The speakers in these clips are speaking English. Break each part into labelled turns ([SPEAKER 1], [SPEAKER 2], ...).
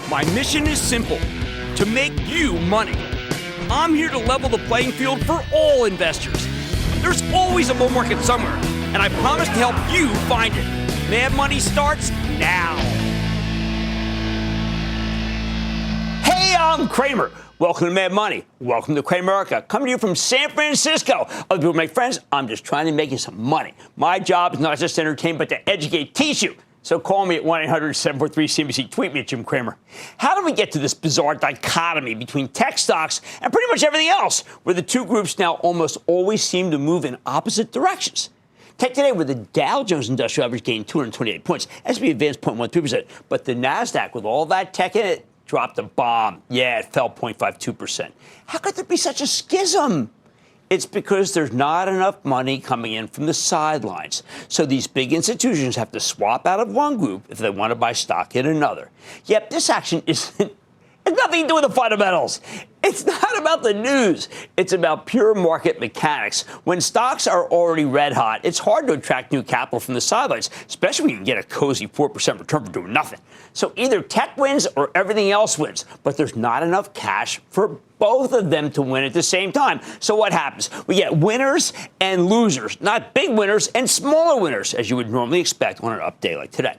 [SPEAKER 1] My mission is simple, to make you money. I'm here to level the playing field for all investors. There's always a bull market somewhere, and I promise to help you find it. Mad Money starts now. Hey, I'm Cramer. Welcome to Mad Money. Welcome to Cramerica. Coming to you from San Francisco. Other people make friends. I'm just trying to make you some money. My job is not just to entertain, but to educate, teach you. So call me at 1-800-743-CNBC. Tweet me at Jim Cramer. How did we get to this bizarre dichotomy between tech stocks and pretty much everything else, where the two groups now almost always seem to move in opposite directions? Tech today, where the Dow Jones Industrial Average gained 228 points, S&P advanced 0.13%, but the Nasdaq, with all that tech in it, dropped a bomb. Yeah, it fell 0.52%. How could there be such a schism? It's because there's not enough money coming in from the sidelines. So these big institutions have to swap out of one group if they want to buy stock in another. Yet this action it's nothing to do with the fundamentals. It's not about the news. It's about pure market mechanics. When stocks are already red hot, it's hard to attract new capital from the sidelines, especially when you can get a cozy 4% return for doing nothing. So either tech wins or everything else wins, but there's not enough cash for both of them to win at the same time. So what happens? We get winners and losers, not big winners and smaller winners, as you would normally expect on an up day like today.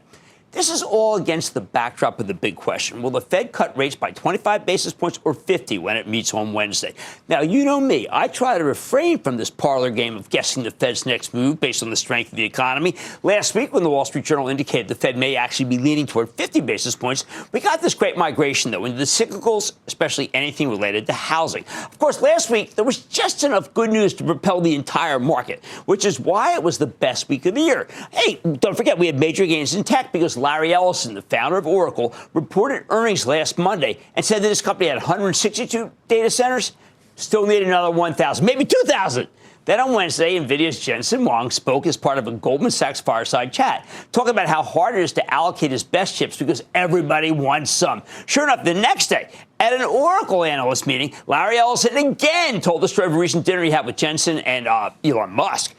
[SPEAKER 1] This is all against the backdrop of the big question. Will the Fed cut rates by 25 basis points or 50 when it meets on Wednesday? Now, you know me. I try to refrain from this parlor game of guessing the Fed's next move based on the strength of the economy. Last week, when the Wall Street Journal indicated the Fed may actually be leaning toward 50 basis points, we got this great migration, though, into the cyclicals, especially anything related to housing. Of course, last week, there was just enough good news to propel the entire market, which is why it was the best week of the year. Hey, don't forget, we had major gains in tech because Larry Ellison, the founder of Oracle, reported earnings last Monday and said that his company had 162 data centers, still need another 1,000, maybe 2,000. Then on Wednesday, NVIDIA's Jensen Huang spoke as part of a Goldman Sachs fireside chat, talking about how hard it is to allocate his best chips because everybody wants some. Sure enough, the next day, at an Oracle analyst meeting, Larry Ellison again told the story of a recent dinner he had with Jensen and Elon Musk,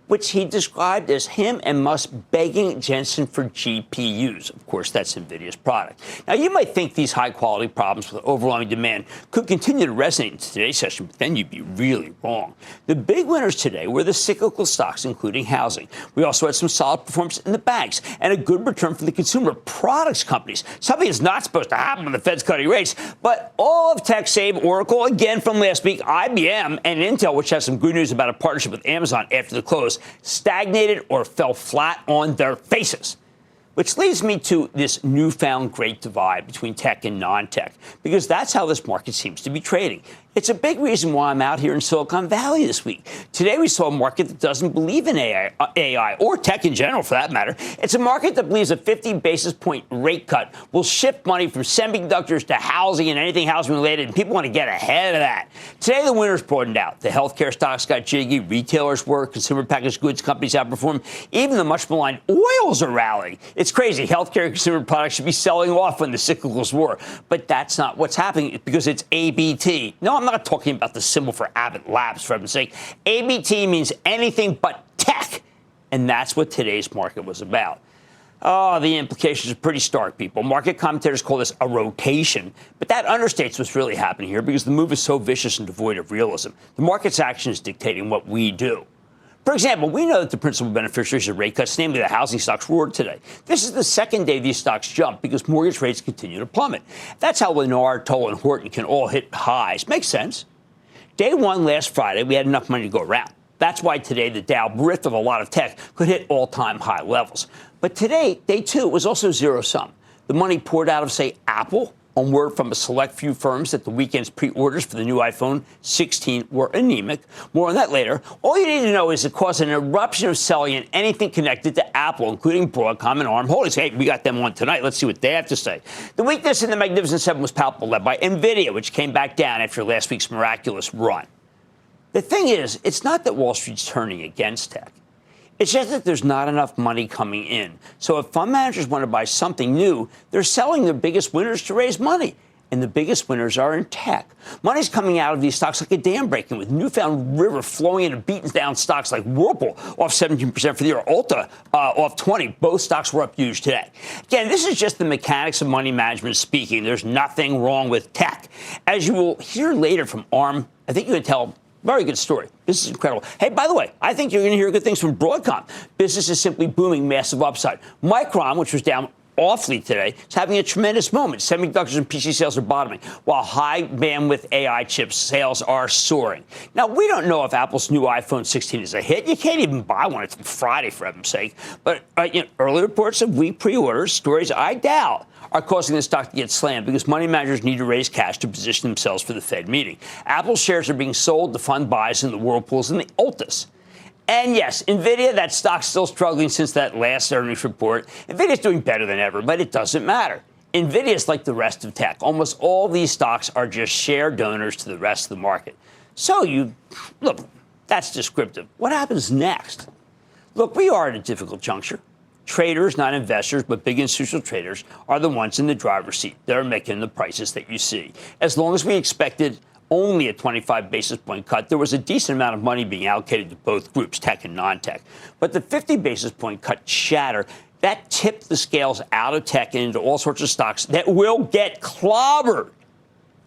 [SPEAKER 1] which he described as him and Musk begging Jensen for GPUs. Of course, that's NVIDIA's product. Now, you might think these high-quality problems with overwhelming demand could continue to resonate in today's session, but then you'd be really wrong. The big winners today were the cyclical stocks, including housing. We also had some solid performance in the banks and a good return from the consumer products companies, something that's not supposed to happen when the Fed's cutting rates. But all of tech, save Oracle, again from last week, IBM and Intel, which has some good news about a partnership with Amazon after the close, stagnated or fell flat on their faces. Which leads me to this newfound great divide between tech and non-tech, because that's how this market seems to be trading. It's a big reason why I'm out here in Silicon Valley this week. Today, we saw a market that doesn't believe in AI, or tech in general, for that matter. It's a market that believes a 50 basis point rate cut will shift money from semiconductors to housing and anything housing related, and people want to get ahead of that. Today, the winners broadened out. The healthcare stocks got jiggy, retailers were, consumer packaged goods companies outperformed, even the much maligned oils are rallying. It's crazy. Healthcare and consumer products should be selling off when the cyclicals were, but that's not what's happening because it's ABT. No, I'm not talking about the symbol for Abbott Labs, for heaven's sake. ABT means anything but tech, and that's what today's market was about. Oh, the implications are pretty stark, people. Market commentators call this a rotation, but that understates what's really happening here because the move is so vicious and devoid of realism. The market's action is dictating what we do. For example, we know that the principal beneficiaries of rate cuts, namely the housing stocks, roared today. This is the second day these stocks jumped because mortgage rates continue to plummet. That's how Lennar, Toll, and Horton can all hit highs. Makes sense. Day one last Friday, we had enough money to go around. That's why today the Dow, bereft of a lot of tech, could hit all-time high levels. But today, day two, was also zero-sum. The money poured out of, say, Apple, on word from a select few firms that the weekend's pre-orders for the new iPhone 16 were anemic. More on that later. All you need to know is it caused an eruption of selling in anything connected to Apple, including Broadcom and ARM Holdings. Hey, we got them on tonight. Let's see what they have to say. The weakness in the Magnificent Seven was palpable, led by NVIDIA, which came back down after last week's miraculous run. The thing is, it's not that Wall Street's turning against tech. It's just that there's not enough money coming in. So if fund managers want to buy something new, they're selling their biggest winners to raise money. and the biggest winners are in tech. Money's coming out of these stocks like a dam breaking, with newfound river flowing into beaten down stocks like Whirlpool, off 17% for the year, Ulta off 20%. Both stocks were up huge today. Again, this is just the mechanics of money management speaking. There's nothing wrong with tech. As you will hear later from ARM, I think you can tell. Very good story. This is incredible. Hey, by the way, I think you're going to hear good things from Broadcom. Business is simply booming, massive upside. Micron, which was down awfully today, is having a tremendous moment. Semiconductors and PC sales are bottoming, while high bandwidth AI chips sales are soaring. Now, we don't know if Apple's new iPhone 16 is a hit. You can't even buy one until Friday, for heaven's sake. But early reports of weak pre-orders, stories I doubt, are causing the stock to get slammed because money managers need to raise cash to position themselves for the Fed meeting. Apple shares are being sold to fund buys in the Whirlpools and the Ultas. And yes, NVIDIA, that stock's still struggling since that last earnings report. NVIDIA's doing better than ever, but it doesn't matter. NVIDIA's like the rest of tech. Almost all these stocks are just share donors to the rest of the market. So look, that's descriptive. What happens next? Look, we are at a difficult juncture. Traders, not investors, but big institutional traders, are the ones in the driver's seat. They're making the prices that you see. As long as we expected only a 25 basis point cut, there was a decent amount of money being allocated to both groups, tech and non-tech. But the 50 basis point cut shatter, that tipped the scales out of tech and into all sorts of stocks that will get clobbered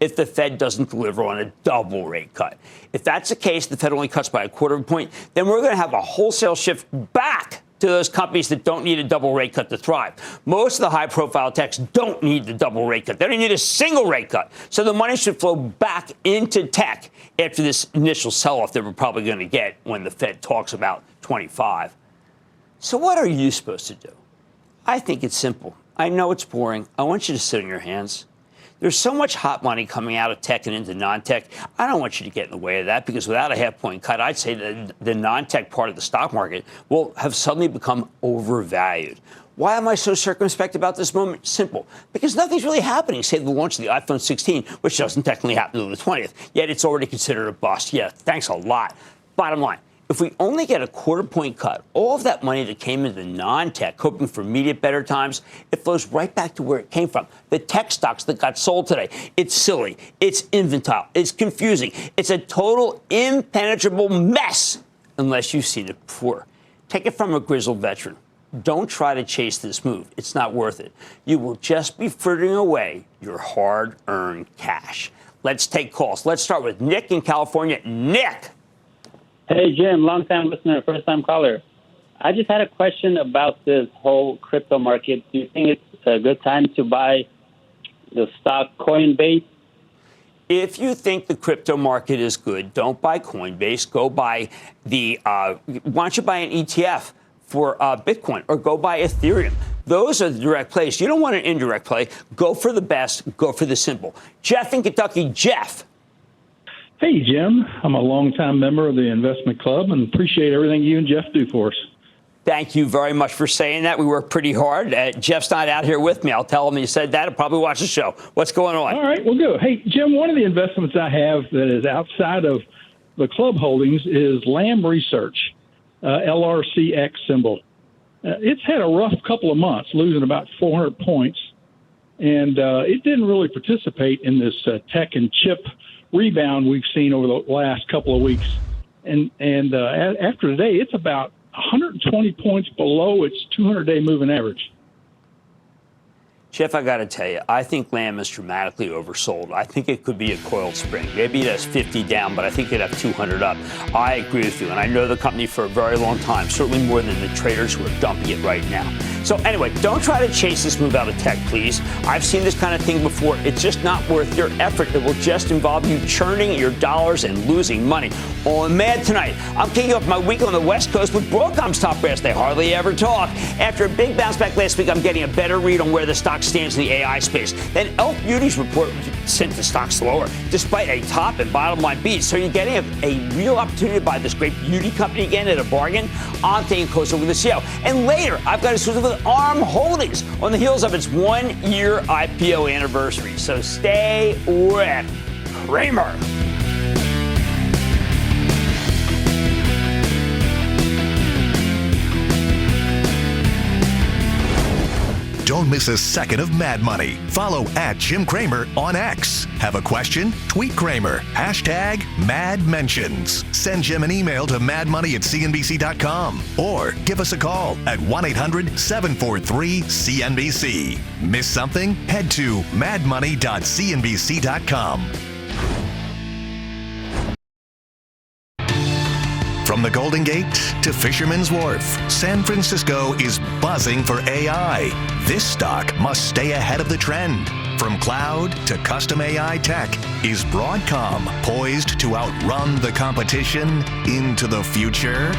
[SPEAKER 1] if the Fed doesn't deliver on a double rate cut. If that's the case, the Fed only cuts by a quarter of a point, then we're going to have a wholesale shift back to those companies that don't need a double rate cut to thrive. Most of the high-profile techs don't need the double rate cut. They don't need a single rate cut. So the money should flow back into tech after this initial sell-off that we're probably going to get when the Fed talks about 25. So what are you supposed to do? I think it's simple. I know it's boring. I want you to sit on your hands. There's so much hot money coming out of tech and into non-tech. I don't want you to get in the way of that, because without a half-point cut, I'd say that the non-tech part of the stock market will have suddenly become overvalued. Why am I so circumspect about this moment? Simple. Because nothing's really happening, say the launch of the iPhone 16, which doesn't technically happen until the 20th. Yet it's already considered a bust. Yeah, thanks a lot. Bottom line. If we only get a quarter-point cut, all of that money that came into non-tech, hoping for immediate better times, it flows right back to where it came from. The tech stocks that got sold today. It's silly. It's infantile. It's confusing. It's a total impenetrable mess unless you've seen it before. Take it from a grizzled veteran. Don't try to chase this move. It's not worth it. You will just be frittering away your hard-earned cash. Let's take calls. Let's start with Nick in California. Nick.
[SPEAKER 2] Hey, Jim, long-time listener, first-time caller. I just had a question about this whole crypto market. Do you think it's a good time to buy the stock Coinbase?
[SPEAKER 1] If you think the crypto market is good, don't buy Coinbase. Go buy why don't you buy an ETF for Bitcoin, or go buy Ethereum? Those are the direct plays. You don't want an indirect play. Go for the best. Go for the simple. Jeff in Kentucky. Jeff.
[SPEAKER 3] Hey, Jim. I'm a longtime member of the investment club and appreciate everything you and Jeff do for us.
[SPEAKER 1] Thank you very much for saying that. We work pretty hard. Jeff's not out here with me. I'll tell him you said that. He'll probably watch the show. What's going on?
[SPEAKER 3] All right, well, good. Hey, Jim, one of the investments I have that is outside of the club holdings is Lam Research, LRCX symbol. It's had a rough couple of months, losing about 400 points, and it didn't really participate in this tech and chip rebound we've seen over the last couple of weeks. And after today, it's about 120 points below its 200-day moving average.
[SPEAKER 1] Jeff, I got to tell you, I think Lam is dramatically oversold. I think it could be a coiled spring. Maybe it has 50 down, but I think it'd have 200 up. I agree with you, and I know the company for a very long time, certainly more than the traders who are dumping it right now. So anyway, don't try to chase this move out of tech, please. I've seen this kind of thing before. It's just not worth your effort. It will just involve you churning your dollars and losing money. On Mad tonight, I'm kicking off my week on the West Coast with Broadcom's top brass. They hardly ever talk. After a big bounce back last week, I'm getting a better read on where the stock stands in the AI space. Then Elf Beauty's report sent the stocks lower, despite a top and bottom line beat. So you're getting a real opportunity to buy this great beauty company again at a bargain. I'm taking a closer look at the CEO. And later, I've got a exclusive with ARM Holdings on the heels of its 1-year IPO anniversary. So stay with Cramer.
[SPEAKER 4] Don't miss a second of Mad Money. Follow @Jim Cramer on X. Have a question? Tweet Cramer. #MadMentions. Send Jim an email to madmoney@cnbc.com or give us a call at 1-800-743-CNBC. Miss something? Head to madmoney.cnbc.com. From the Golden Gate to Fisherman's Wharf, San Francisco is buzzing for AI. This stock must stay ahead of the trend. From cloud to custom AI tech, is Broadcom poised to outrun the competition into the future?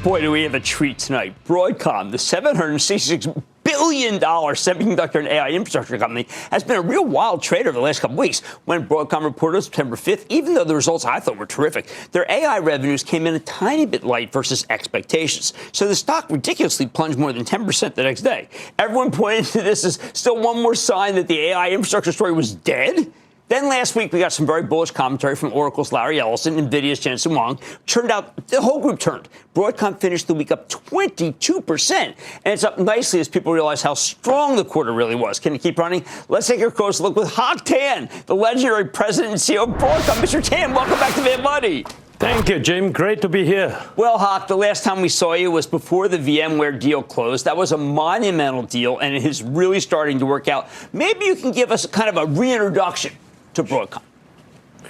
[SPEAKER 1] Boy, do we have a treat tonight. Broadcom, the $766 billion semiconductor and AI infrastructure company, has been a real wild trader the last couple weeks. When Broadcom reported September 5th, even though the results I thought were terrific, their AI revenues came in a tiny bit light versus expectations. So the stock ridiculously plunged more than 10% the next day. Everyone pointed to this as still one more sign that the AI infrastructure story was dead. Then last week, we got some very bullish commentary from Oracle's Larry Ellison and NVIDIA's Jensen Huang. Turned out the whole group turned. Broadcom finished the week up 22%. And it's up nicely as people realize how strong the quarter really was. Can it keep running? Let's take a close look with Hock Tan, the legendary president and CEO of Broadcom. Mr. Tan, welcome back to Mad Money.
[SPEAKER 5] Thank you, Jim. Great to be here.
[SPEAKER 1] Well, Hock, the last time we saw you was before the VMware deal closed. That was a monumental deal, and it is really starting to work out. Maybe you can give us kind of a reintroduction to Broadcom.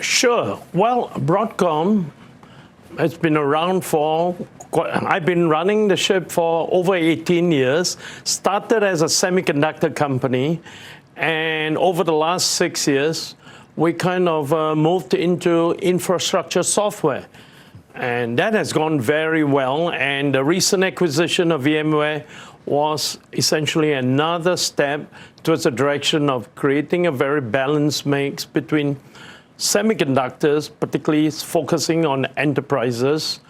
[SPEAKER 5] Sure. Well, Broadcom has been around I've been running the ship for over 18 years. Started as a semiconductor company, and over the last 6 years, we kind of moved into infrastructure software. And that has gone very well. And the recent acquisition of VMware was essentially another step towards the direction of creating a very balanced mix between semiconductors, particularly focusing on enterprises,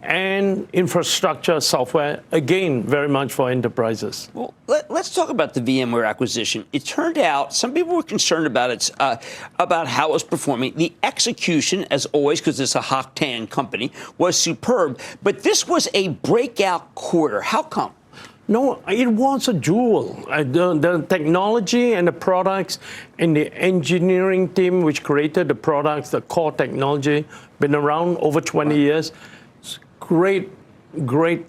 [SPEAKER 5] and infrastructure software, again, very much for enterprises.
[SPEAKER 1] Well, let's talk about the VMware acquisition. It turned out some people were concerned about about how it was performing. The execution, as always, because it's a Hock Tan company, was superb. But this was a breakout quarter. How come?
[SPEAKER 5] No, it was a jewel. The technology and the products and the engineering team which created the products, the core technology, been around over 20 years. It's great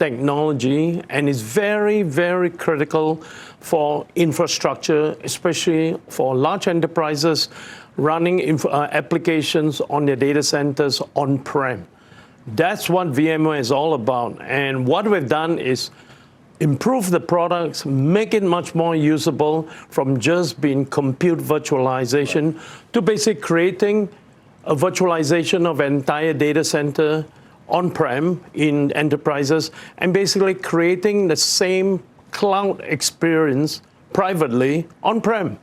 [SPEAKER 5] technology, and is very, very critical for infrastructure, especially for large enterprises running applications on their data centers on-prem. That's what VMware is all about. And what we've done is improve the products, make it much more usable from just being compute virtualization to basically creating a virtualization of an entire data center on-prem in enterprises, and basically creating the same cloud experience privately on-prem.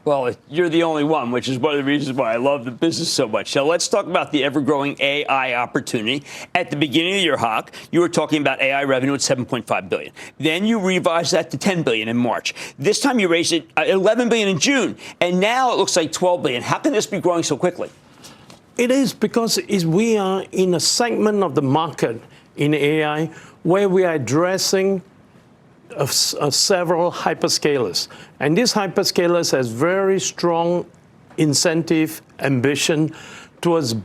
[SPEAKER 1] Well, you're the only one, which is one of the reasons why I love the business so much. So let's talk about the ever-growing AI opportunity. At the beginning of your Hock, you were talking about AI revenue at $7.5 billion. Then you revised that to $10 billion in March. This time you raised it $11 billion in June, and now it looks like $12 billion. How can this be growing so quickly?
[SPEAKER 5] It is because we are in a segment of the market in AI where we are addressing several hyperscalers. And these hyperscalers has very strong incentive, ambition towards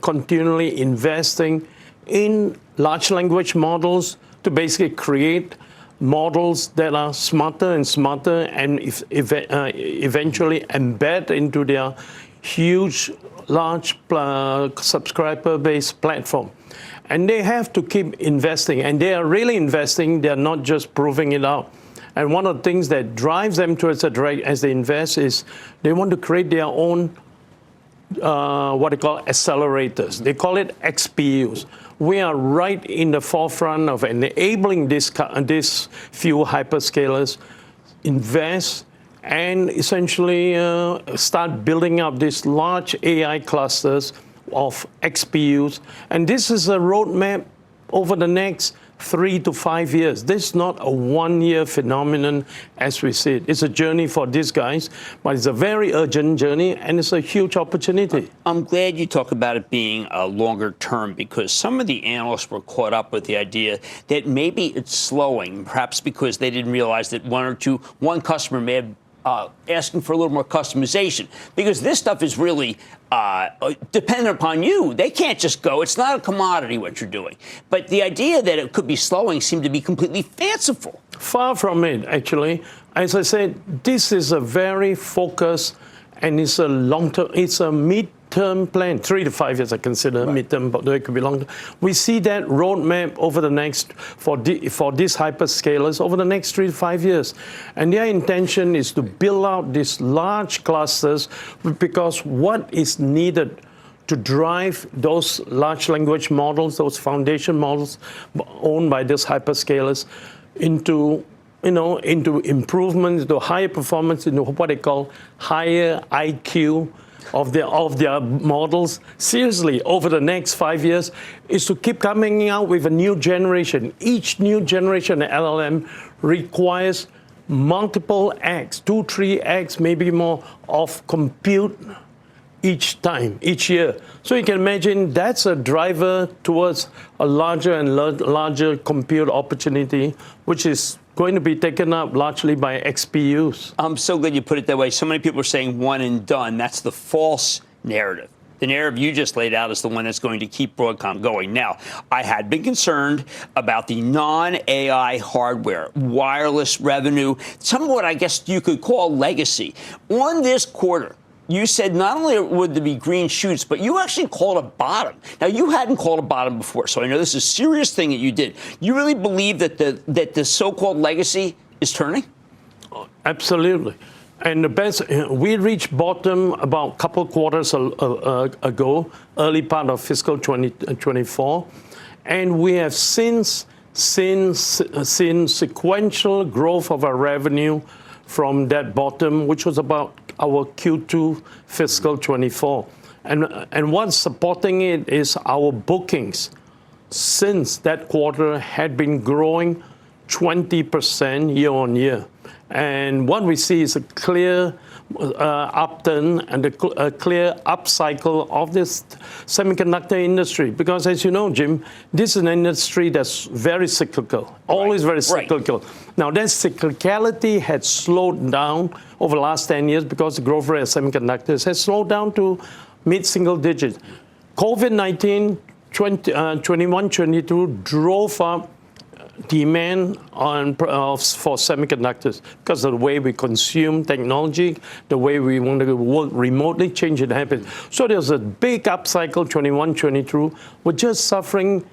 [SPEAKER 5] continually investing in large language models to basically create models that are smarter and smarter and eventually embed into their huge, large subscriber-based platform. And they have to keep investing, and they are really investing. They're not just proving it out. And one of the things that drives them towards the direct as they invest is they want to create their own what they call accelerators. They call it XPUs. We are right in the forefront of enabling these few hyperscalers invest and essentially start building up these large AI clusters of XPUs. And this is a roadmap over the next 3 to 5 years. This is not a one-year phenomenon as we see it. It's a journey for these guys, but it's a very urgent journey, and it's a huge opportunity.
[SPEAKER 1] I'm glad you talk about it being a longer term, because some of the analysts were caught up with the idea that maybe it's slowing, perhaps because they didn't realize that one customer may have asking for a little more customization, because this stuff is really dependent upon you. They can't just go. It's not a commodity what you're doing. But the idea that it could be slowing seemed to be completely fanciful.
[SPEAKER 5] Far from it, actually. As I said, this is a very focused, and it's a long-term, it's a mid-term plan. 3 to 5 years I consider mid-term, but it could be long-term. We see that roadmap over the next, for these hyperscalers, over the next 3 to 5 years. And their intention is to build out these large clusters, because what is needed to drive those large language models, those foundation models owned by these hyperscalers, into improvements, into higher performance, into what they call higher IQ of their models. Seriously, over the next 5 years, is to keep coming out with a new generation. Each new generation of LLM requires multiple X, 2, 3X, maybe more, of compute each year. So you can imagine that's a driver towards a larger and larger compute opportunity, which is going to be taken up largely by XPUs.
[SPEAKER 1] I'm so glad you put it that way. So many people are saying one and done. That's the false narrative. The narrative you just laid out is the one that's going to keep Broadcom going. Now, I had been concerned about the non-AI hardware, wireless revenue, some of what I guess you could call legacy. On this quarter, you said not only would there be green shoots, but you actually called a bottom. Now, you hadn't called a bottom before, so I know this is a serious thing that you did. You really believe that the so-called legacy is turning?
[SPEAKER 5] Absolutely. And the best, we reached bottom about a couple quarters ago, early part of fiscal 2024, and we have since seen sequential growth of our revenue from that bottom, which was about our Q2 fiscal 24. And what's supporting it is our bookings since that quarter had been growing 20% year on year. And what we see is a clear upturn and a clear upcycle of this semiconductor industry. Because as you know, Jim, this is an industry that's very cyclical, always very cyclical. Right. Now, that cyclicality had slowed down over the last 10 years because the growth rate of semiconductors has slowed down to mid-single digits. COVID-19, 21, 22 drove up demand for semiconductors because of the way we consume technology, the way we want to work remotely, change it happens. So there's a big upcycle, 21, 22. We're just suffering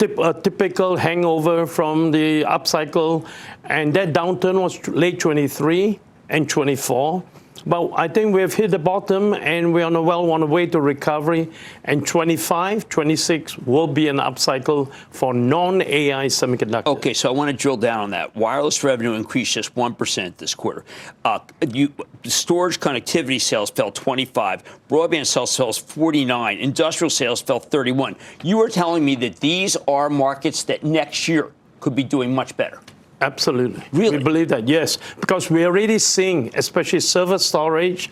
[SPEAKER 5] a typical hangover from the upcycle, and that downturn was late 23 and 24. But I think we have hit the bottom, and we're on the way to recovery. And 25, 26 will be an upcycle for non-AI semiconductors.
[SPEAKER 1] Okay, so I want to drill down on that. Wireless revenue increased just 1% this quarter. Storage connectivity sales fell 25. Broadband sales fell 49. Industrial sales fell 31. You were telling me that these are markets that next year could be doing much better.
[SPEAKER 5] Absolutely.
[SPEAKER 1] Really?
[SPEAKER 5] We believe that, yes. Because we're already seeing, especially server storage,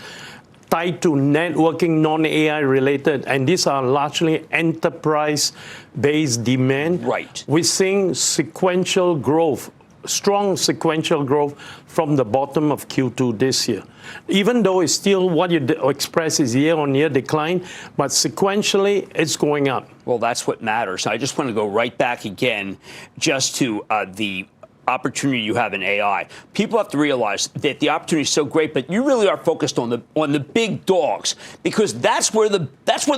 [SPEAKER 5] tied to networking, non-AI related, and these are largely enterprise-based demand.
[SPEAKER 1] Right.
[SPEAKER 5] We're seeing sequential growth, strong sequential growth from the bottom of Q2 this year. Even though it's still what you express is year-on-year decline, but sequentially it's going up.
[SPEAKER 1] Well, that's what matters. I just want to go right back again just to the opportunity you have in AI. People have to realize that the opportunity is so great, but you really are focused on the big dogs, because that's where the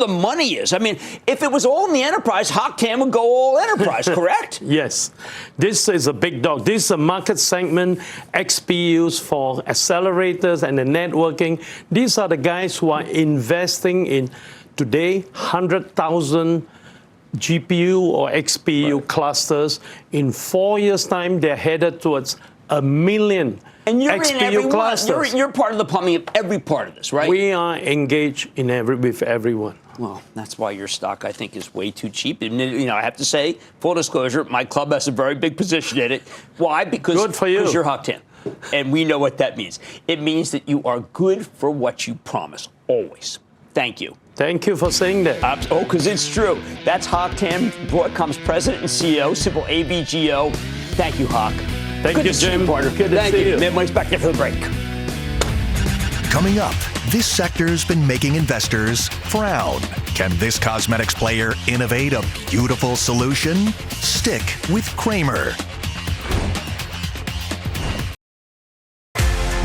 [SPEAKER 1] money is. I mean, if it was all in the enterprise, Hocktam would go all enterprise, correct?
[SPEAKER 5] Yes. This is a big dog. This is a market segment, XPUs for accelerators and the networking. These are the guys who are investing in today 100,000 GPU or XPU clusters. In 4 years' time, they're headed towards 1 million
[SPEAKER 1] and you're
[SPEAKER 5] XPU clusters.
[SPEAKER 1] You're part of the plumbing of every part of this, right?
[SPEAKER 5] We are engaged with everyone.
[SPEAKER 1] Well, that's why your stock, I think, is way too cheap. And, I have to say, full disclosure, my club has a very big position in it. Why? Because
[SPEAKER 5] good for you.
[SPEAKER 1] Because you're Hawk 10. And we know what that means. It means that you are good for what you promise, always. Thank you.
[SPEAKER 5] Thank you for saying that.
[SPEAKER 1] Because it's true. That's Hawk 10, Broadcom's president and CEO, symbol ABGO. Thank you, Hawk.
[SPEAKER 5] Thank you, Jim.
[SPEAKER 1] Partner.
[SPEAKER 5] Good to see you.
[SPEAKER 1] Mid-Money's back there for the break.
[SPEAKER 4] Coming up, this sector's been making investors frown. Can this cosmetics player innovate a beautiful solution? Stick with Cramer.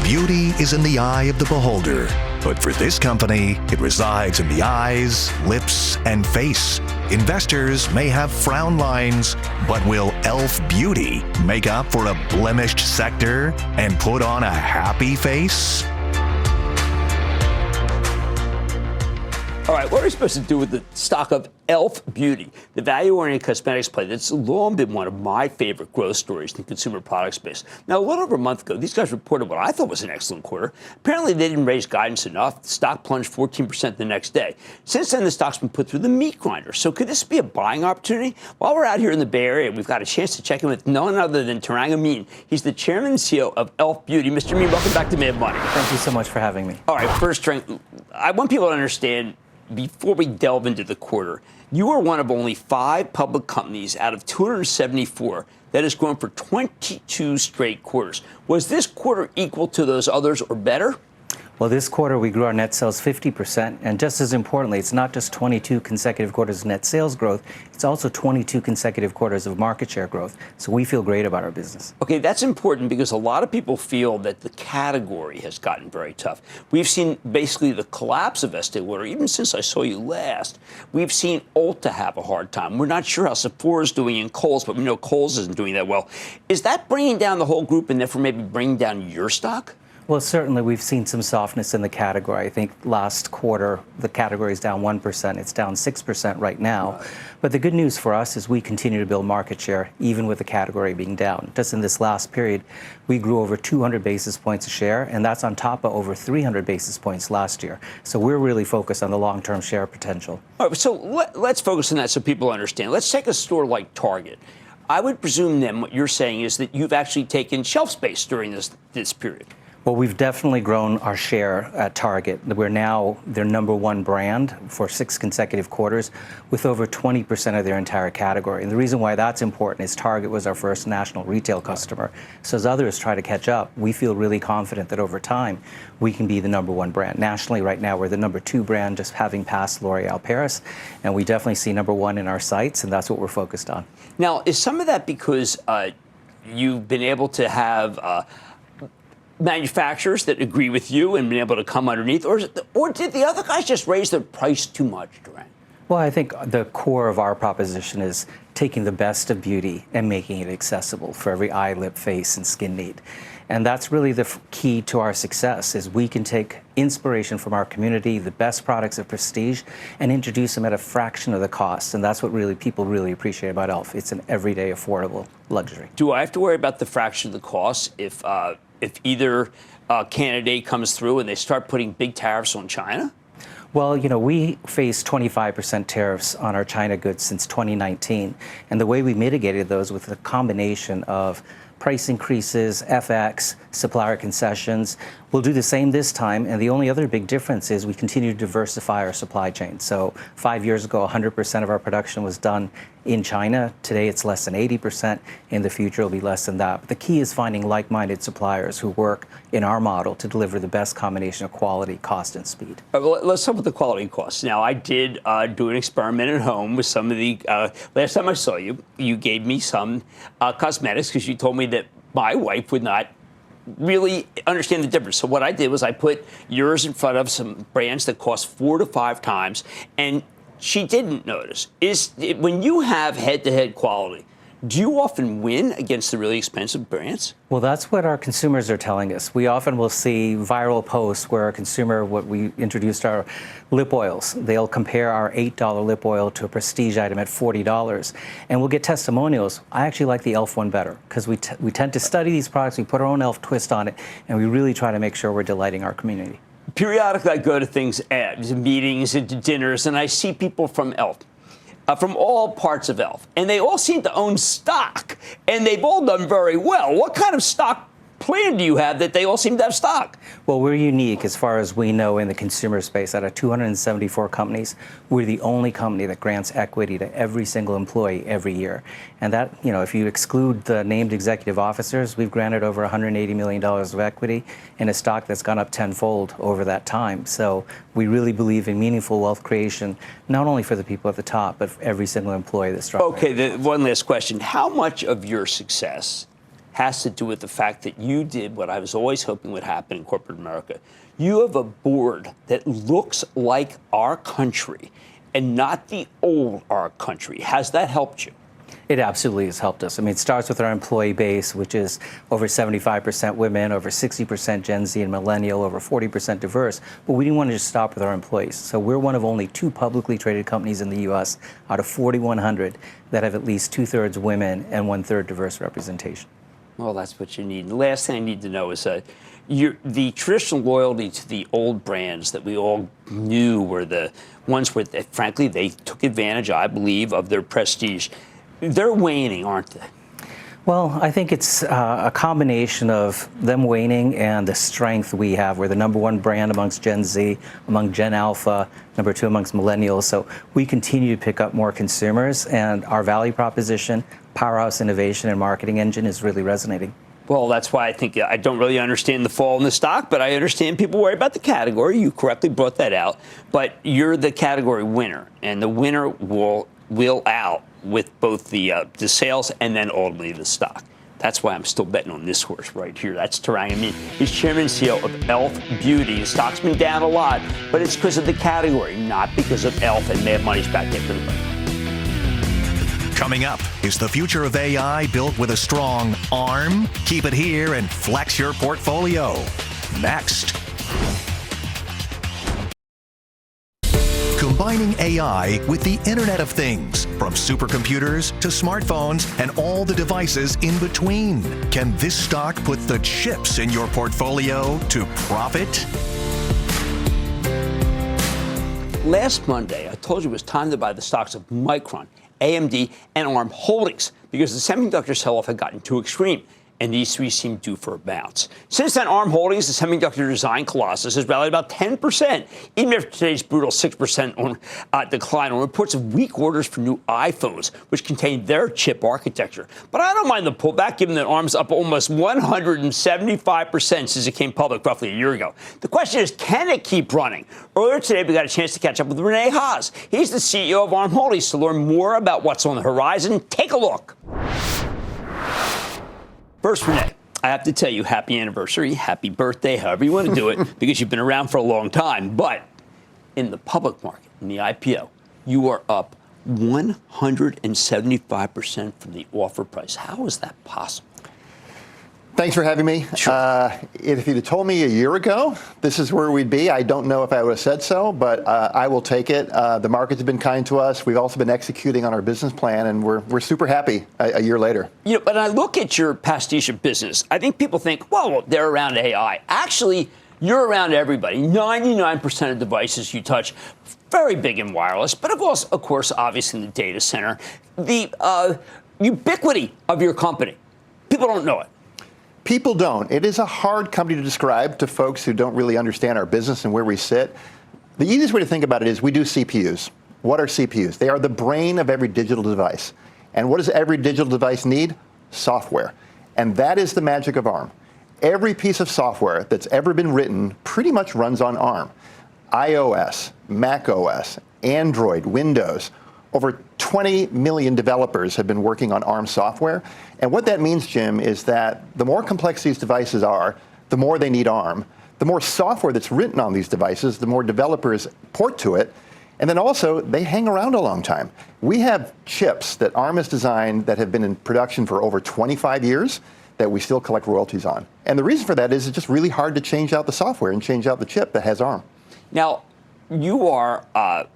[SPEAKER 4] Beauty is in the eye of the beholder, but for this company, it resides in the eyes, lips, and face. Investors may have frown lines, but will e.l.f. Beauty make up for a blemished sector and put on a happy face?
[SPEAKER 1] All right, what are we supposed to do with the stock of e.l.f. Beauty, the value-oriented cosmetics play that's long been one of my favorite growth stories in the consumer product space? Now, a little over a month ago, these guys reported what I thought was an excellent quarter. Apparently, they didn't raise guidance enough. The stock plunged 14% the next day. Since then, the stock's been put through the meat grinder. So could this be a buying opportunity? While we're out here in the Bay Area, we've got a chance to check in with none other than Tarang Amin. He's the chairman and CEO of e.l.f. Beauty. Mr. Amin, welcome back to Mad Money.
[SPEAKER 6] Thank you so much for having me.
[SPEAKER 1] All right, first, Tarang, I want people to understand, before we delve into the quarter, you are one of only 5 public companies out of 274 that has grown for 22 straight quarters. Was this quarter equal to those others or better?
[SPEAKER 6] Well, this quarter we grew our net sales 50%, and just as importantly, it's not just 22 consecutive quarters of net sales growth, it's also 22 consecutive quarters of market share growth. So we feel great about our business.
[SPEAKER 1] Okay, that's important because a lot of people feel that the category has gotten very tough. We've seen basically the collapse of Estee Lauder. Even since I saw you last, we've seen Ulta have a hard time. We're not sure how Sephora is doing in Kohl's, but we know Kohl's isn't doing that well. Is that bringing down the whole group and therefore maybe bringing down your stock?
[SPEAKER 6] Well, certainly we've seen some softness in the category. I think last quarter the category is down 1%. It's down 6% right now. Right. But the good news for us is we continue to build market share even with the category being down. Just in this last period, we grew over 200 basis points a share, and that's on top of over 300 basis points last year. So we're really focused on the long-term share potential.
[SPEAKER 1] All right, so let's focus on that so people understand. Let's take a store like Target. I would presume then what you're saying is that you've actually taken shelf space during this period.
[SPEAKER 6] Well, we've definitely grown our share at Target. We're now their #1 brand for 6 consecutive quarters with over 20% of their entire category. And the reason why that's important is Target was our first national retail customer. So as others try to catch up, we feel really confident that over time we can be the #1 brand. Nationally right now, we're the #2 brand, just having passed L'Oréal Paris. And we definitely see #1 in our sights, and that's what we're focused on.
[SPEAKER 1] Now, is some of that because you've been able to have manufacturers that agree with you and been able to come underneath, or did the other guys just raise their price too much, Durant?
[SPEAKER 6] Well, I think the core of our proposition is taking the best of beauty and making it accessible for every eye, lip, face, and skin need. And that's really the key to our success, is we can take inspiration from our community, the best products of prestige, and introduce them at a fraction of the cost. And that's what people really appreciate about e.l.f. It's an everyday affordable luxury.
[SPEAKER 1] Do I have to worry about the fraction of the cost if either candidate comes through and they start putting big tariffs on China?
[SPEAKER 6] Well, we faced 25% tariffs on our China goods since 2019. And the way we mitigated those with a combination of price increases, FX, supplier concessions. We'll do the same this time, and the only other big difference is we continue to diversify our supply chain. So 5 years ago, 100% of our production was done in China. Today, it's less than 80%. In the future, it'll be less than that. But the key is finding like-minded suppliers who work in our model to deliver the best combination of quality, cost, and speed.
[SPEAKER 1] Well, let's start with the quality and cost. Now, I did do an experiment at home with some of the, last time I saw you, you gave me some cosmetics because you told me that my wife would not really understand the difference. So what I did was I put yours in front of some brands that cost 4 to 5 times, and she didn't notice. When you have head-to-head quality, do you often win against the really expensive brands?
[SPEAKER 6] Well, that's what our consumers are telling us. We often will see viral posts where a consumer, what we introduced our lip oils, they'll compare our $8 lip oil to a prestige item at $40. And we'll get testimonials. I actually like the e.l.f. one better because we tend to study these products, we put our own e.l.f. twist on it, and we really try to make sure we're delighting our community.
[SPEAKER 1] periodically I go to meetings and to dinners, and I see people from ELF. From all parts of ELF, and they all seem to own stock, and they've all done very well. What kind of stock plan do you have that they all seem to have stock?
[SPEAKER 6] Well, we're unique as far as we know in the consumer space. Out of 274 companies, we're the only company that grants equity to every single employee every year. And that, if you exclude the named executive officers, we've granted over $180 million of equity in a stock that's gone up tenfold over that time. So we really believe in meaningful wealth creation, not only for the people at the top, but for every single employee that's struck.
[SPEAKER 1] Okay, one last question. How much of your success has to do with the fact that you did what I was always hoping would happen in corporate America? You have a board that looks like our country and not the old our country. Has that helped you?
[SPEAKER 6] It absolutely has helped us. I mean, it starts with our employee base, which is over 75% women, over 60% Gen Z and millennial, over 40% diverse. But we didn't want to just stop with our employees. So we're one of only 2 publicly traded companies in the U.S. out of 4,100 that have at least 2/3 women and 1/3 diverse representation.
[SPEAKER 1] Well, that's what you need. The last thing I need to know is the traditional loyalty to the old brands that we all knew were the ones where, frankly, they took advantage, I believe, of their prestige. They're waning, aren't they?
[SPEAKER 6] Well, I think it's a combination of them waning and the strength we have. We're the #1 brand amongst Gen Z, among Gen Alpha, #2 amongst millennials. So we continue to pick up more consumers, and our value proposition, powerhouse innovation and marketing engine is really resonating.
[SPEAKER 1] Well, that's why I think I don't really understand the fall in the stock, but I understand people worry about the category. You correctly brought that out. But you're the category winner, and the winner will out with both the sales and then ultimately the stock. That's why I'm still betting on this horse right here. That's Tarang Amin. He's chairman and CEO of ELF Beauty. The stock's been down a lot, but it's because of the category, not because of ELF. And Mad Money's back there for the break.
[SPEAKER 4] Coming up, is the future of AI built with a strong arm? Keep it here and flex your portfolio. Next. Combining AI with the Internet of Things, from supercomputers to smartphones and all the devices in between. Can this stock put the chips in your portfolio to profit?
[SPEAKER 1] Last Monday, I told you it was time to buy the stocks of Micron, AMD, and ARM Holdings because the semiconductor sell-off had gotten too extreme, and these 3 seem due for a bounce. Since then, ARM Holdings, the semiconductor design colossus, has rallied about 10%, even after today's brutal 6% decline on reports of weak orders for new iPhones, which contain their chip architecture. But I don't mind the pullback, given that ARM's up almost 175% since it came public roughly a year ago. The question is, can it keep running? Earlier today, we got a chance to catch up with Rene Haas. He's the CEO of ARM Holdings. To learn more about what's on the horizon, take a look. First, Rene, I have to tell you, happy anniversary, happy birthday, however you want to do it, because you've been around for a long time. But in the public market, in the IPO, you are up 175% from the offer price. How is that possible?
[SPEAKER 7] Thanks for having me.
[SPEAKER 1] Sure.
[SPEAKER 7] If you'd have told me a year ago this is where we'd be, I don't know if I would have said so, but I will take it. The markets have been kind to us. We've also been executing on our business plan, and we're super happy a year later.
[SPEAKER 1] But I look at your pastiche of business. I think people think, well, they're around AI. Actually, you're around everybody. 99% of devices you touch, very big in wireless, but of course, obviously in the data center. The ubiquity of your company, people don't know it.
[SPEAKER 7] People don't. It is a hard company to describe to folks who don't really understand our business and where we sit. The easiest way to think about it is we do CPUs. What are CPUs? They are the brain of every digital device. And what does every digital device need? Software. And that is the magic of ARM. Every piece of software that's ever been written pretty much runs on ARM. iOS, macOS, Android, Windows. Over 20 million developers have been working on ARM software. And what that means, Jim, is that the more complex these devices are, the more they need ARM. The more software that's written on these devices, the more developers port to it. And then also, they hang around a long time. We have chips that ARM has designed that have been in production for over 25 years that we still collect royalties on. And the reason for that is it's just really hard to change out the software and change out the chip that has ARM.
[SPEAKER 1] Now, you are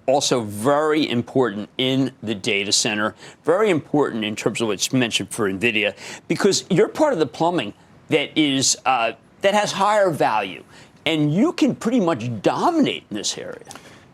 [SPEAKER 1] also very important in the data center, very important in terms of what's mentioned for NVIDIA, because you're part of the plumbing that is that has higher value. and you can pretty much dominate in this area.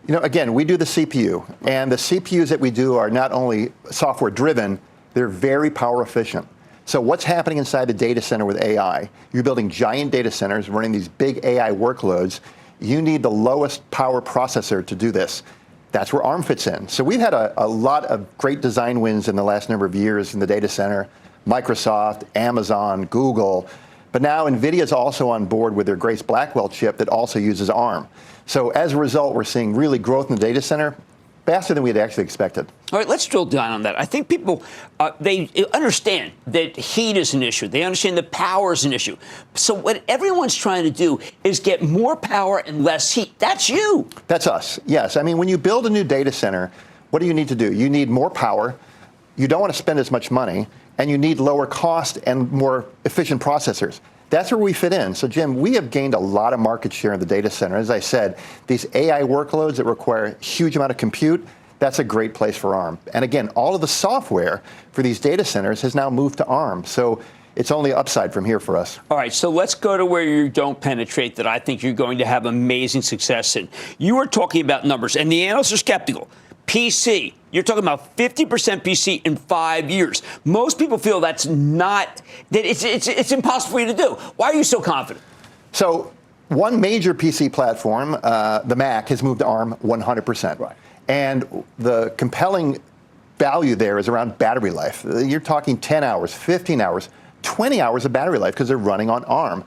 [SPEAKER 7] You know, again, we do the CPU, and the CPUs that we do are not only software driven, they're very power efficient. So what's happening inside the data center with AI? You're building giant data centers, running these big AI workloads. You need the lowest power processor to do this. That's where ARM fits in. So we've had a lot of great design wins in the last number of years in the data center. Microsoft, Amazon, Google. But now NVIDIA is also on board with their Grace Blackwell chip that also uses ARM. So as a result, we're seeing really growth in the data center faster than we had actually expected.
[SPEAKER 1] All right, let's drill down on that. I think people, they understand that heat is an issue. They understand that power is an issue. So what everyone's trying to do is get more power and less heat. That's you.
[SPEAKER 7] That's us, yes. I mean, when you build a new data center, what do you need to do? You need more power. You don't want to spend as much money. And you need lower cost and more efficient processors. That's where we fit in. So, Jim, we have gained a lot of market share in the data center. As I said, these AI workloads that require a huge amount of compute, that's a great place for ARM. And again, all of the software for these data centers has now moved to ARM. So it's only upside from here for us.
[SPEAKER 1] All right, so let's go to where you don't penetrate that I think you're going to have amazing success in. You were talking about numbers, and the analysts are skeptical. PC, you're talking about 50% PC in 5 years. Most people feel that's not, that it's impossible for you to do. Why are you so confident?
[SPEAKER 7] So one major PC platform, the Mac, has moved to ARM 100%.
[SPEAKER 1] Right.
[SPEAKER 7] And the compelling value there is around battery life. You're talking 10 hours, 15 hours, 20 hours of battery life because they're running on ARM,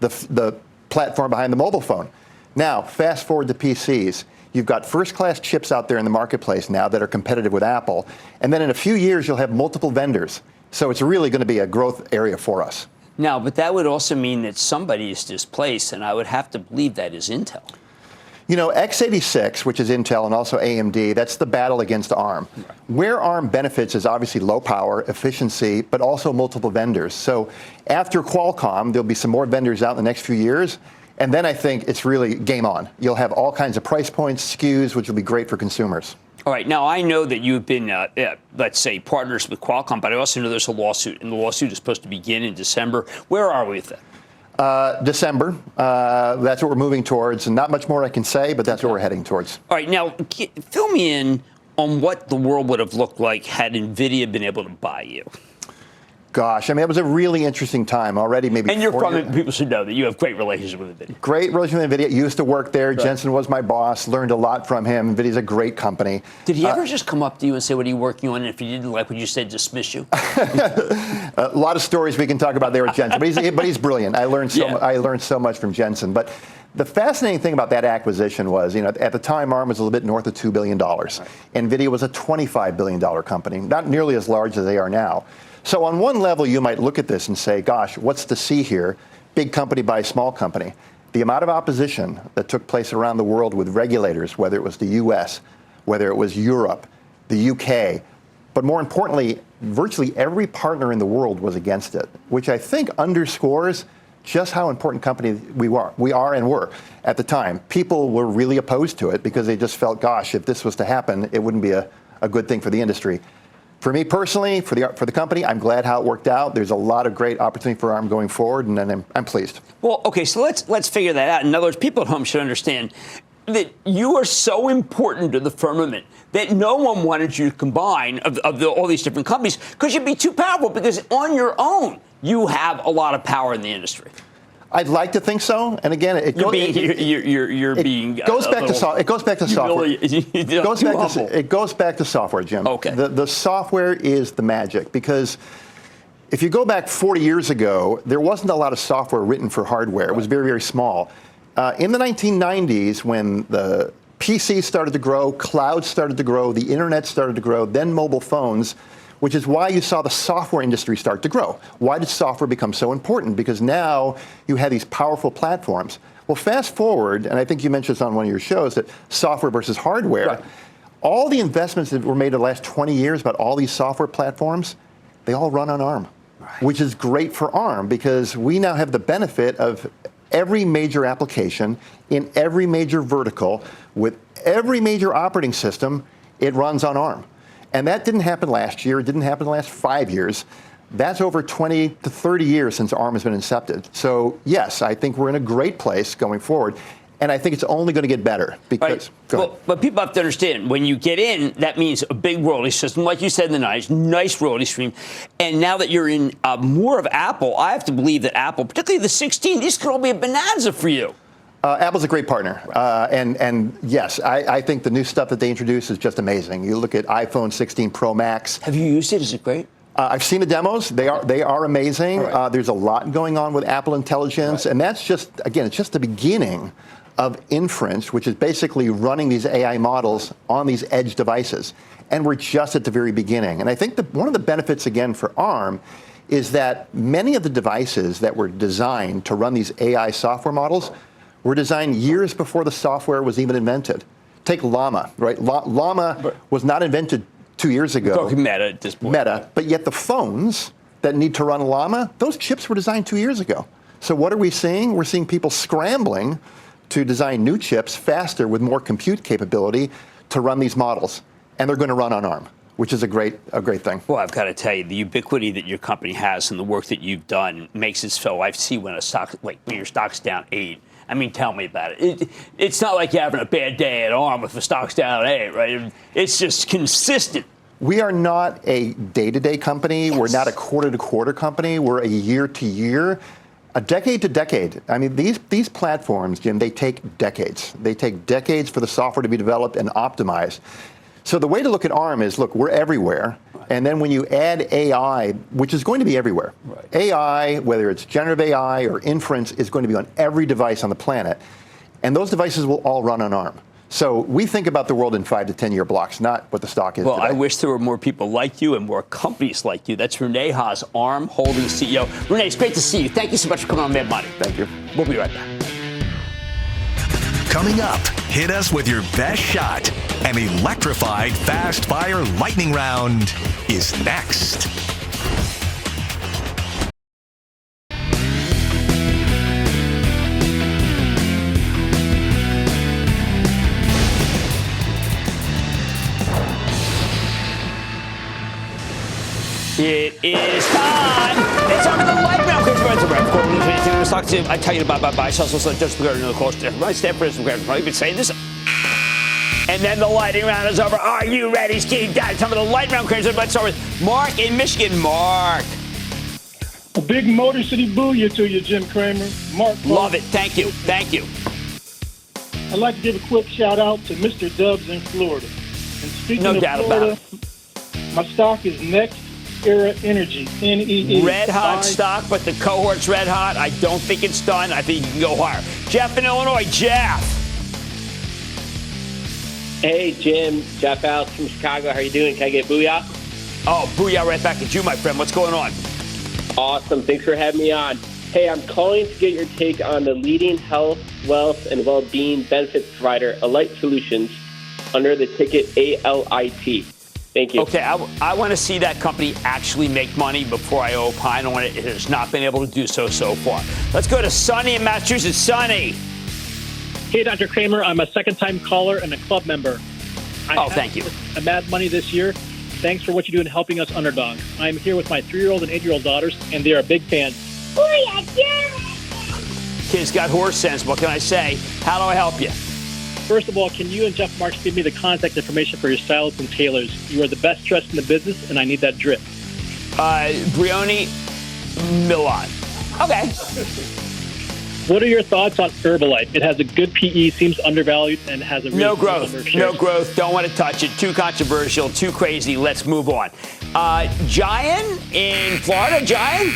[SPEAKER 7] the platform behind the mobile phone. Now, fast forward to PCs. You've got first-class chips out there in the marketplace now that are competitive with Apple. And then in a few years, you'll have multiple vendors. So it's really going to be a growth area for us.
[SPEAKER 1] Now, but that would also mean that somebody is displaced, and I would have to believe that is Intel.
[SPEAKER 7] You know, x86, which is Intel and also AMD, that's the battle against ARM. Right. Where ARM benefits is obviously low power, efficiency, but also multiple vendors. So after Qualcomm, there'll be some more vendors out in the next few years. And then I think it's really game on. You'll have all kinds of price points, SKUs, which will be great for consumers.
[SPEAKER 1] All right. Now, I know that you've been, let's say, partners with Qualcomm, but I also know there's a lawsuit, and the lawsuit is supposed to begin in December. Where are we with that?
[SPEAKER 7] December. That's what we're moving towards. And not much more I can say, but that's what we're heading towards.
[SPEAKER 1] All right. Now, fill me in on what the world would have looked like had NVIDIA been able to buy you.
[SPEAKER 7] Gosh, I mean, it was a really interesting time already. Maybe.
[SPEAKER 1] And you're from it. People should know that you have great relationship with NVIDIA.
[SPEAKER 7] Great relationship with NVIDIA. Used to work there.
[SPEAKER 1] Right.
[SPEAKER 7] Jensen was my boss. Learned a lot from him. NVIDIA's a great company.
[SPEAKER 1] Did he ever just come up to you and say, what are you working on? And if you didn't like what you said, dismiss you?
[SPEAKER 7] A lot of stories we can talk about there with Jensen. But he's brilliant. I learned so much from Jensen. But the fascinating thing about that acquisition was, at the time, ARM was a little bit north of $2 billion. Right. NVIDIA was a $25 billion company, not nearly as large as they are now. So on one level, you might look at this and say, gosh, what's to see here? Big company by small company. The amount of opposition that took place around the world with regulators, whether it was the US, whether it was Europe, the UK, but more importantly, virtually every partner in the world was against it, which I think underscores just how important company we are and were at the time. People were really opposed to it because they just felt, gosh, if this was to happen, it wouldn't be a good thing for the industry. For me personally, for the company, I'm glad how it worked out. There's a lot of great opportunity for ARM going forward, and I'm pleased.
[SPEAKER 1] Well, okay, so let's figure that out. In other words, people at home should understand that you are so important to the firmament that no one wanted you to combine all these different companies because you'd be too powerful, because on your own, you have a lot of power in the industry.
[SPEAKER 7] I'd like to think so, and again, it goes back to software. It goes back to software, Jim.
[SPEAKER 1] Okay.
[SPEAKER 7] The software is the magic, because if you go back 40 years ago, there wasn't a lot of software written for hardware. It was very, very small. In the 1990s, when the PCs started to grow, cloud started to grow, the internet started to grow, then mobile phones, which is why you saw the software industry start to grow. Why did software become so important? Because now you have these powerful platforms. Well, fast forward, and I think you mentioned this on one of your shows, that software versus hardware. Right. All the investments that were made in the last 20 years about all these software platforms, they all run on ARM, right, which is great for ARM because we now have the benefit of every major application in every major vertical with every major operating system. It runs on ARM. And that didn't happen last year. It didn't happen the last 5 years. That's over 20 to 30 years since ARM has been incepted. So yes, I think we're in a great place going forward. And I think it's only going to get better because.
[SPEAKER 1] Right. Well, but people have to understand, when you get in, that means a big royalty system, like you said in the 90s, nice royalty stream. And now that you're in more of Apple, I have to believe that Apple, particularly the 16, these could all be a bonanza for you.
[SPEAKER 7] Apple's a great partner. And yes, I think the new stuff that they introduced is just amazing. You look at iPhone 16 Pro Max.
[SPEAKER 1] Have you used it? Is it great?
[SPEAKER 7] I've seen the demos. They are amazing. Right. There's a lot going on with Apple Intelligence. Right. And that's just, again, it's just the beginning of inference, which is basically running these AI models on these edge devices. And we're just at the very beginning. And I think one of the benefits, again, for ARM is that many of the devices that were designed to run these AI software models were designed years before the software was even invented. Take Llama, right? Llama was not invented 2 years ago.
[SPEAKER 1] Talking Meta at this point.
[SPEAKER 7] Meta, but yet the phones that need to run Llama, those chips were designed 2 years ago. So what are we seeing? We're seeing people scrambling to design new chips faster with more compute capability to run these models. And they're going to run on ARM, which is a great thing.
[SPEAKER 1] Well, I've got to tell you, the ubiquity that your company has and the work that you've done makes it so. I see when when your stock's down 8. I mean, tell me about it. It's not like you're having a bad day at ARM if the stock's down 8, right? It's just consistent.
[SPEAKER 7] We are not a day-to-day company. Yes. We're not a quarter-to-quarter company. We're a year-to-year. A decade to decade. I mean, these platforms, Jim, they take decades. They take decades for the software to be developed and optimized. So the way to look at ARM is, look, we're everywhere. Right. And then when you add AI, which is going to be everywhere, right. AI, whether it's generative AI or inference, is going to be on every device on the planet. And those devices will all run on ARM. So we think about the world in 5 to 10 year blocks, not what the stock is today.
[SPEAKER 1] I wish there were more people like you and more companies like you. That's Renee Haas, ARM Holdings CEO. Renee, it's great to see you. Thank you so much for coming on Mad Money.
[SPEAKER 7] Thank you.
[SPEAKER 1] We'll be right back.
[SPEAKER 4] Coming up, hit us with your best shot. An electrified fast fire lightning round is next.
[SPEAKER 1] It is time. It's time for the lightning round. I tell you about my buy, sell, just regarding the course. My step for this, I've been saying this. And then the lightning round is over. Are you ready, Steve? Time for the lightning round. Let's start with Mark in Michigan. Mark.
[SPEAKER 8] A big Motor City booyah to you, Jim Cramer. Mark.
[SPEAKER 1] Love it. Thank you. Thank you.
[SPEAKER 8] I'd like to give a quick shout out to Mr. Dubs in Florida. And speaking of Florida, my stock is Next Era Energy, NEE.
[SPEAKER 1] Red hot stock, but the cohort's red hot. I don't think it's done. I think you can go higher. Jeff in Illinois. Jeff.
[SPEAKER 9] Hey, Jim. Jeff Allen from Chicago. How are you doing? Can I get booyah?
[SPEAKER 1] Oh, booyah right back at you, my friend. What's going on?
[SPEAKER 9] Awesome. Thanks for having me on. Hey, I'm calling to get your take on the leading health, wealth, and well-being benefits provider, Alight Solutions, under the ticket ALIT. Thank you.
[SPEAKER 1] Okay, I want to see that company actually make money before I opine on it. It has not been able to do so far. Let's go to Sonny in Massachusetts. Sonny.
[SPEAKER 10] Hey, Dr. Cramer. I'm a second-time caller and a club member.
[SPEAKER 1] Thank you.
[SPEAKER 10] I'm Mad Money this year. Thanks for what you do in helping us underdog. I'm here with my 3-year-old and 8-year-old daughters, and they are big fans.
[SPEAKER 11] Booyah, Jim!
[SPEAKER 1] Kid's got horse sense. What can I say? How do I help you?
[SPEAKER 10] First of all, can you and Jeff Marks give me the contact information for your stylists and tailors? You are the best dressed in the business, and I need that drip.
[SPEAKER 1] Brioni Milan. Okay.
[SPEAKER 10] What are your thoughts on Herbalife? It has a good PE, seems undervalued, and has a really
[SPEAKER 1] no growth. No growth. Don't want to touch it. Too controversial. Too crazy. Let's move on. Giant in Florida. Giant.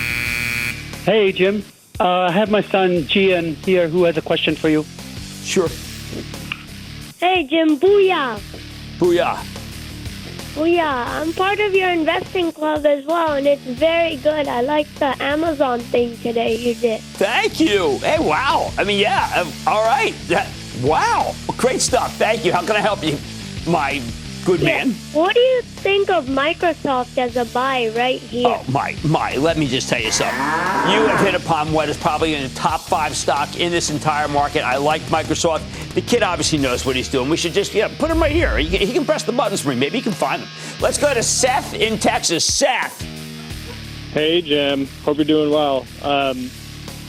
[SPEAKER 12] Hey, Jim. I have my son Gian here, who has a question for you.
[SPEAKER 1] Sure.
[SPEAKER 11] Hey, Jim. Booyah.
[SPEAKER 1] Booyah.
[SPEAKER 11] Booyah. I'm part of your investing club as well, and it's very good. I like the Amazon thing today you did.
[SPEAKER 1] Thank you. Hey, wow. I mean, yeah. All right. Wow. Great stuff. Thank you. How can I help you, my good man?
[SPEAKER 11] What do you think of Microsoft as a buy right here?
[SPEAKER 1] Oh, my. Let me just tell you something. You have hit upon what is probably in the top 5 stock in this entire market. I like Microsoft. The kid obviously knows what he's doing. We should just put him right here. He can press the buttons for me. Maybe he can find them. Let's go to Seth in Texas. Seth.
[SPEAKER 13] Hey, Jim. Hope you're doing well.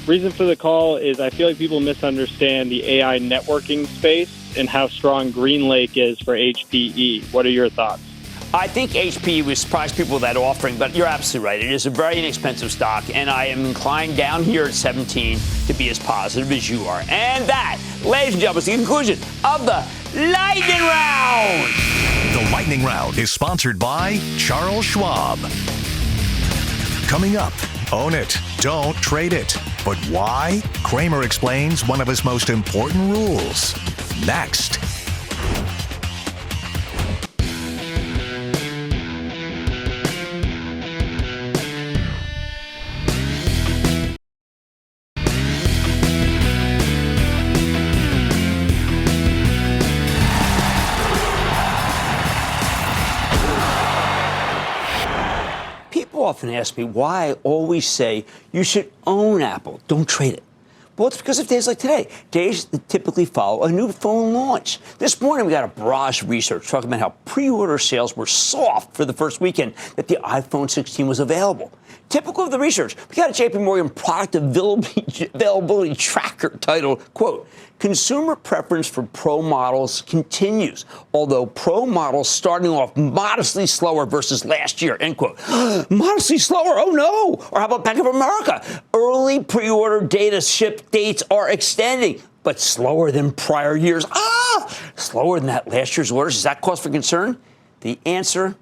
[SPEAKER 13] Reason for the call is I feel like people misunderstand the AI networking space and how strong GreenLake is for HPE. What are your thoughts?
[SPEAKER 1] I think HPE would surprise people with that offering, but you're absolutely right. It is a very inexpensive stock, and I am inclined down here at 17 to be as positive as you are. And that, ladies and gentlemen, is the conclusion of the Lightning Round.
[SPEAKER 4] The Lightning Round is sponsored by Charles Schwab. Coming up, own it, don't trade it. But why? Cramer explains one of his most important rules. Next.
[SPEAKER 1] People often ask me why I always say you should own Apple, don't trade it. Well, it's because of days like today, days that typically follow a new phone launch. This morning, we got a barrage of research talking about how pre-order sales were soft for the first weekend that the iPhone 16 was available. Typical of the research, we got a JP Morgan product availability tracker titled, quote, consumer preference for Pro models continues, although Pro models starting off modestly slower versus last year, end quote. Modestly slower? Oh, no. Or how about Bank of America? Early pre-order data ship dates are extending, but slower than prior years. Slower than that last year's orders. Is that cause for concern? The answer,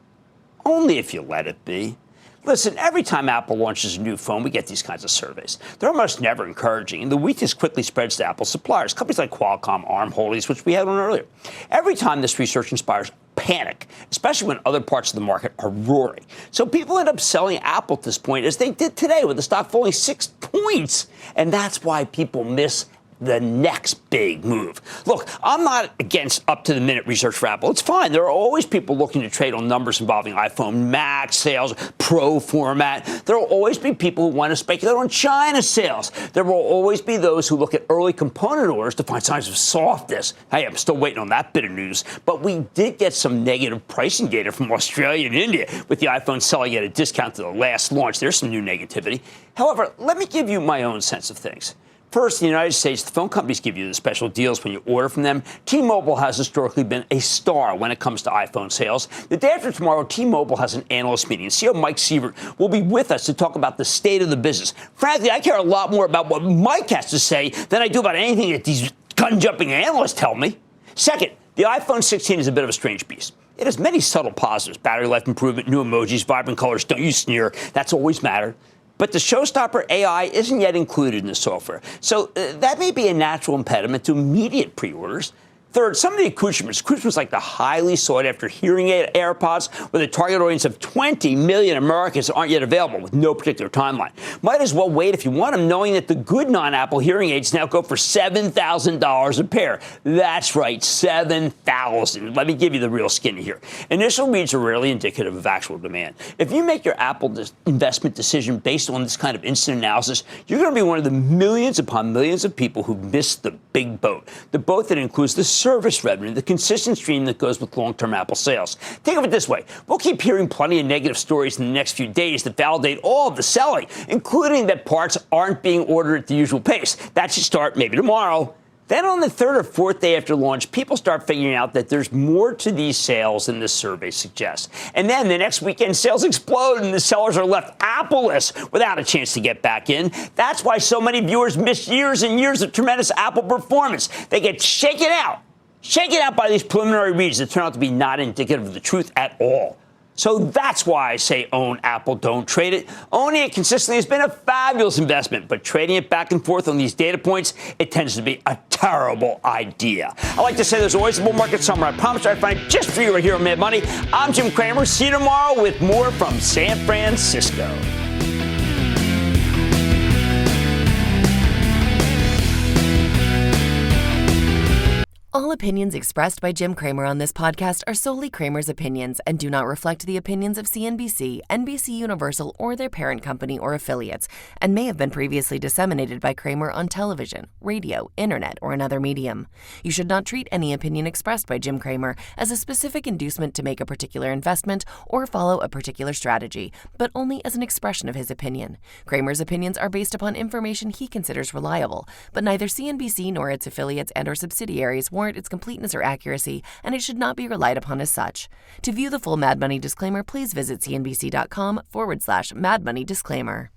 [SPEAKER 1] only if you let it be. Listen, every time Apple launches a new phone, we get these kinds of surveys. They're almost never encouraging, and the weakness quickly spreads to Apple suppliers, companies like Qualcomm, ARM Holdings, which we had on earlier. Every time this research inspires panic, especially when other parts of the market are roaring. So people end up selling Apple at this point, as they did today, with the stock falling 6 points. And that's why people miss the next big move. Look, I'm not against up-to-the-minute research for Apple. It's fine. There are always people looking to trade on numbers involving iPhone Max sales, Pro format. There will always be people who want to speculate on China sales. There will always be those who look at early component orders to find signs of softness. Hey, I'm still waiting on that bit of news. But we did get some negative pricing data from Australia and India, with the iPhone selling at a discount to the last launch. There's some new negativity. However, let me give you my own sense of things. First, in the United States, the phone companies give you the special deals when you order from them. T-Mobile has historically been a star when it comes to iPhone sales. The day after tomorrow, T-Mobile has an analyst meeting. CEO Mike Sievert will be with us to talk about the state of the business. Frankly, I care a lot more about what Mike has to say than I do about anything that these gun-jumping analysts tell me. Second, the iPhone 16 is a bit of a strange beast. It has many subtle positives: battery life improvement, new emojis, vibrant colors, don't you sneer. That's always mattered. But the showstopper AI isn't yet included in the software. So that may be a natural impediment to immediate pre-orders. Third, some of the accoutrements like the highly sought-after hearing aid AirPods, with a target audience of 20 million Americans, aren't yet available with no particular timeline. Might as well wait if you want them, knowing that the good non-Apple hearing aids now go for $7,000 a pair. That's right, $7,000. Let me give you the real skinny here. Initial reads are rarely indicative of actual demand. If you make your Apple investment decision based on this kind of instant analysis, you're going to be one of the millions upon millions of people who missed the big boat, the boat that includes the service revenue, the consistent stream that goes with long-term Apple sales. Think of it this way. We'll keep hearing plenty of negative stories in the next few days that validate all of the selling, including that parts aren't being ordered at the usual pace. That should start maybe tomorrow. Then on the third or fourth day after launch, people start figuring out that there's more to these sales than this survey suggests. And then the next weekend, sales explode and the sellers are left Apple-less without a chance to get back in. That's why so many viewers miss years and years of tremendous Apple performance. They get shaken out by these preliminary reads that turn out to be not indicative of the truth at all. So that's why I say own Apple, don't trade it. Owning it consistently has been a fabulous investment, but trading it back and forth on these data points, it tends to be a terrible idea. I like to say there's always a bull market somewhere. I promise I'd find it just for you right here on Mad Money. I'm Jim Cramer. See you tomorrow with more from San Francisco.
[SPEAKER 14] All opinions expressed by Jim Cramer on this podcast are solely Cramer's opinions and do not reflect the opinions of CNBC, NBC Universal, or their parent company or affiliates, and may have been previously disseminated by Cramer on television, radio, internet, or another medium. You should not treat any opinion expressed by Jim Cramer as a specific inducement to make a particular investment or follow a particular strategy, but only as an expression of his opinion. Cramer's opinions are based upon information he considers reliable, but neither CNBC nor its affiliates and or subsidiaries warrant its completeness or accuracy, and it should not be relied upon as such. To view the full Mad Money disclaimer, please visit cnbc.com/Mad Money disclaimer.